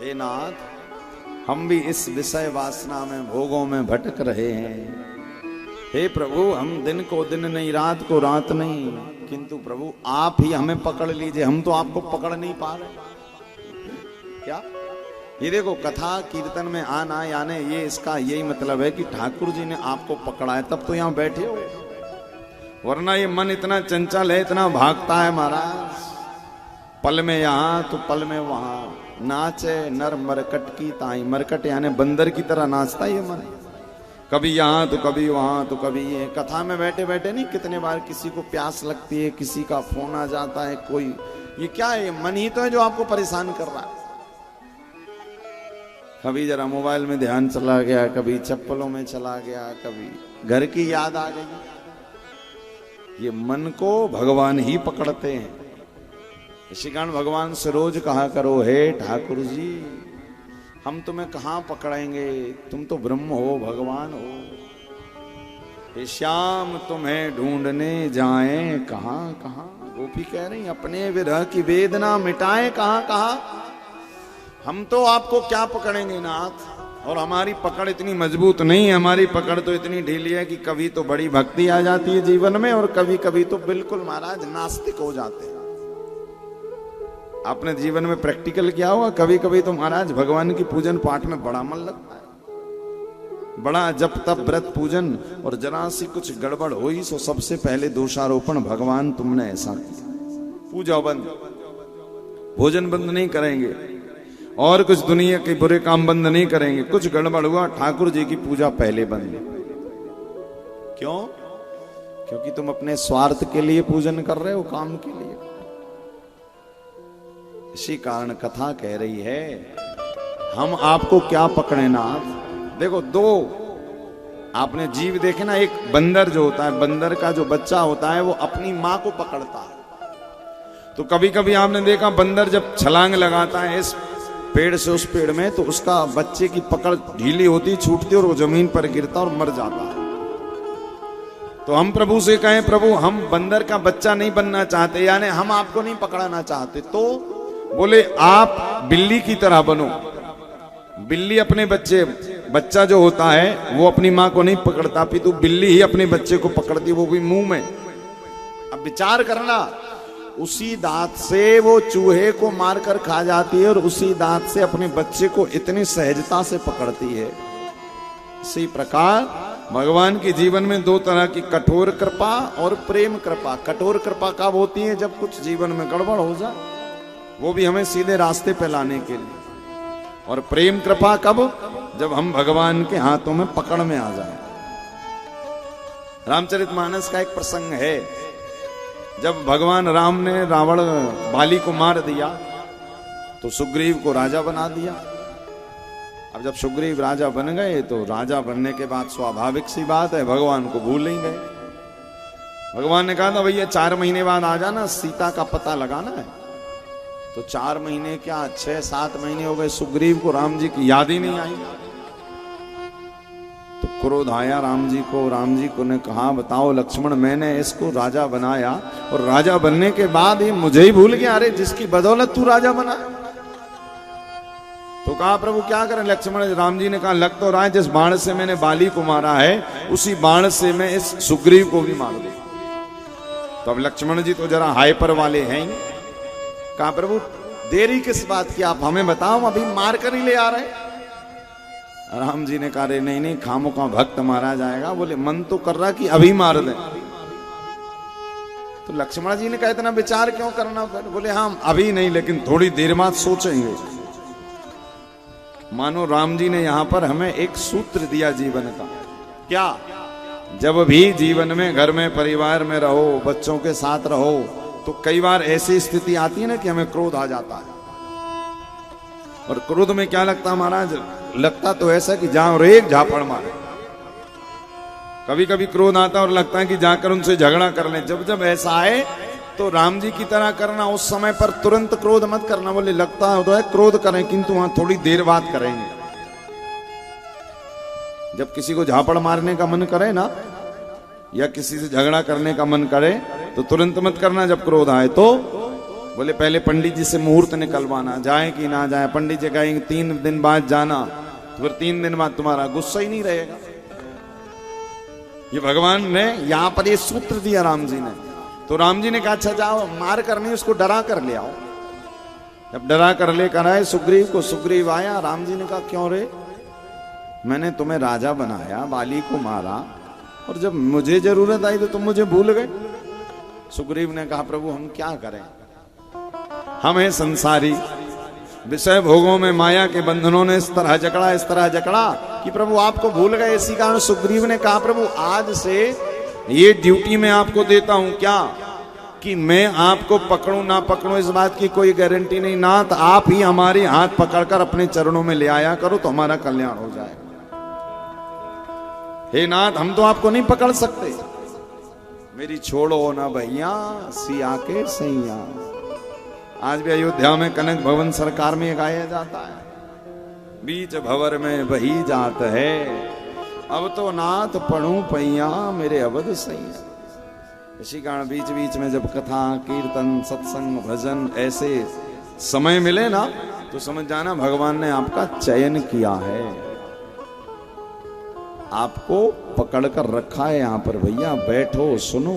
हे नाथ, हम भी इस विषय वासना में भोगों में भटक रहे हैं। हे प्रभु, हम दिन को दिन नहीं, रात को रात नहीं, किंतु प्रभु आप ही हमें पकड़ लीजिए, हम तो आपको पकड़ नहीं पा रहे। क्या ये देखो, कथा कीर्तन में आना यानी ये इसका यही मतलब है कि ठाकुर जी ने आपको पकड़ा है, तब तो यहां बैठे हो। वरना ये मन इतना चंचल है, इतना भागता है महाराज, पल में यहां तो पल में वहां, नाचे नर मरकट की ताई। मरकट यानी बंदर की तरह नाचता ये मन, कभी यहां तो कभी वहां तो कभी ये। कथा में बैठे बैठे नहीं, कितने बार किसी को प्यास लगती है, किसी का फोन आ जाता है, कोई ये क्या है, मन ही तो है जो आपको परेशान कर रहा है। कभी जरा मोबाइल में ध्यान चला गया, कभी चप्पलों में चला गया, कभी घर की याद आ गई। ये मन को भगवान ही पकड़ते हैं। इसी कारण भगवान से रोज कहा करो, हे ठाकुर जी, हम तुम्हें कहां पकड़ेंगे, तुम तो ब्रह्म हो, भगवान हो। हे श्याम, तुम्हें ढूंढने जाएं कहां कहां। गोपी कह रही, अपने विरह की वेदना मिटाएं कहां कहां। हम तो आपको क्या पकड़ेंगे नाथ, और हमारी पकड़ इतनी मजबूत नहीं है, हमारी पकड़ तो इतनी ढीली है कि कभी तो बड़ी भक्ति आ जाती है जीवन में, और कभी कभी तो बिल्कुल महाराज नास्तिक हो जाते हैं। आपने जीवन में प्रैक्टिकल किया होगा, कभी कभी तो महाराज भगवान की पूजन पाठ में बड़ा मन लगता है, बड़ा जप तप व्रत पूजन, और जरा सी कुछ गड़बड़ हुई तो सबसे पहले दोषारोपण, भगवान तुमने ऐसा किया। पूजा बंद, भोजन बंद नहीं करेंगे, और कुछ दुनिया के बुरे काम बंद नहीं करेंगे। कुछ गड़बड़ हुआ, ठाकुर जी की पूजा पहले बंद। क्यों? क्योंकि तुम अपने स्वार्थ के लिए पूजन कर रहे हो, काम के लिए। इसी कारण कथा कह रही है, हम आपको क्या पकड़े नाथ। देखो, दो आपने जीव देखे ना, एक बंदर जो होता है, बंदर का जो बच्चा होता है वो अपनी मां को पकड़ता है। तो कभी कभी आपने देखा, बंदर जब छलांग लगाता है इस पेड़ से उस पेड़ में, तो उसका बच्चे की पकड़ ढीली होती, छूटती, और वो जमीन पर गिरता और मर जाता है। तो हम प्रभु से कहें, प्रभु हम बंदर का बच्चा नहीं बनना चाहते, यानी हम आपको नहीं पकड़ना चाहते। तो बोले, आप बिल्ली की तरह बनो। बिल्ली अपने बच्चा जो होता है वो अपनी मां को नहीं पकड़ता, पितु बिल्ली ही अपने बच्चे को पकड़ती, वो भी मुंह में। अब विचार करना, उसी दांत से वो चूहे को मारकर खा जाती है, और उसी दांत से अपने बच्चे को इतनी सहजता से पकड़ती है। इसी प्रकार भगवान के जीवन में दो तरह की, कठोर कृपा और प्रेम कृपा। कठोर कृपा कब होती है? जब कुछ जीवन में गड़बड़ हो जाए, वो भी हमें सीधे रास्ते पे लाने के लिए। और प्रेम कृपा कब? जब हम भगवान के हाथों में पकड़ में आ जाए। रामचरितमानस का एक प्रसंग है, जब भगवान राम ने रावण बाली को मार दिया तो सुग्रीव को राजा बना दिया। अब जब सुग्रीव राजा बन गए तो राजा बनने के बाद स्वाभाविक सी बात है, भगवान को भूल नहीं गए। भगवान ने कहा था, भैया 4 महीने बाद आ जाना, सीता का पता लगाना है। तो 4 महीने क्या, 6-7 महीने हो गए, सुग्रीव को राम जी की याद ही नहीं आई। तो क्रोध आया राम जी को। राम जी को ने कहा, बताओ लक्ष्मण, मैंने इसको राजा बनाया, और राजा बनने के बाद ये मुझे ही भूल गया। अरे जिसकी बदौलत तू राजा बना। तो कहा, प्रभु क्या करें? लक्ष्मण, राम जी ने कहा, लग तो रहा है जिस बाण से मैंने बाली को मारा है, उसी बाण से मैं इस सुग्रीव को भी मार दूं। तो अब लक्ष्मण जी तो जरा हाइपर वाले हैं। कहा, प्रभु देरी किस बात की, आप हमें बताओ, अभी मार कर ही ले आ रहे। राम जी ने कहा, नहीं नहीं, खामों का भक्त मारा जाएगा। बोले, मन तो कर रहा कि अभी मार दे। तो लक्ष्मण जी ने कहा, इतना विचार क्यों करना? बोले, हाँ अभी नहीं, लेकिन थोड़ी देर बाद सोचेंगे। मानो राम जी ने यहां पर हमें एक सूत्र दिया जीवन का। क्या? जब भी जीवन में, घर में, परिवार में रहो, बच्चों के साथ रहो, तो कई बार ऐसी स्थिति आती है ना कि हमें क्रोध आ जाता है। और क्रोध में क्या लगता है महाराज? लगता तो ऐसा कि जाओ एक झापड़ मारे। कभी कभी क्रोध आता है और लगता है कि जाकर उनसे झगड़ा कर लें। जब जब ऐसा आए तो राम जी की तरह करना, उस समय पर तुरंत क्रोध मत करना। बोले, लगता है तो है क्रोध करें, किंतु वहां थोड़ी देर बाद करेंगे। जब किसी को झापड़ मारने का मन करे ना, या किसी से झगड़ा करने का मन करे, तो तुरंत मत करना जब क्रोध आए। तो बोले पहले पंडित जी से मुहूर्त निकलवाना, जाए कि ना जाए। पंडित जी कहेंगे 3 दिन बाद जाना, तो फिर 3 दिन बाद तुम्हारा गुस्सा ही नहीं रहेगा। ये भगवान ने यहां पर ये सूत्र दिया राम जी ने। तो राम जी ने कहा अच्छा जाओ, मार कर नहीं, उसको डरा कर ले आओ। जब डरा कर लेकर आए सुग्रीव को, सुग्रीव आया, राम जी ने कहा क्यों रे, मैंने तुम्हें राजा बनाया, बाली को मारा, और जब मुझे जरूरत आई तो तुम मुझे भूल गए। सुग्रीव ने कहा प्रभु हम क्या करें, हम हैं संसारी, विषय भोगों में माया के बंधनों ने इस तरह जकड़ा कि प्रभु आपको भूल गए। इसी कारण सुग्रीव ने कहा प्रभु आज से ये ड्यूटी मैं आपको देता हूं, क्या कि मैं आपको पकड़ूं ना पकड़ूं इस बात की कोई गारंटी नहीं, नाथ आप ही हमारे हाथ पकड़कर अपने चरणों में ले आया करो तो हमारा कल्याण हो जाएगा। हे नाथ हम तो आपको नहीं पकड़ सकते, मेरी छोड़ो ना भैया सिया के सैया। आज भी अयोध्या में कनक भवन सरकार में गाया जाता है, बीच भंवर में बही जात है, अब तो नाथ पढ़ूं पैया मेरे अवध सैया। इसी कारण बीच बीच में जब कथा कीर्तन सत्संग भजन ऐसे समय मिले ना, तो समझ जाना भगवान ने आपका चयन किया है, आपको पकड़ कर रखा है यहां पर, भैया बैठो सुनो।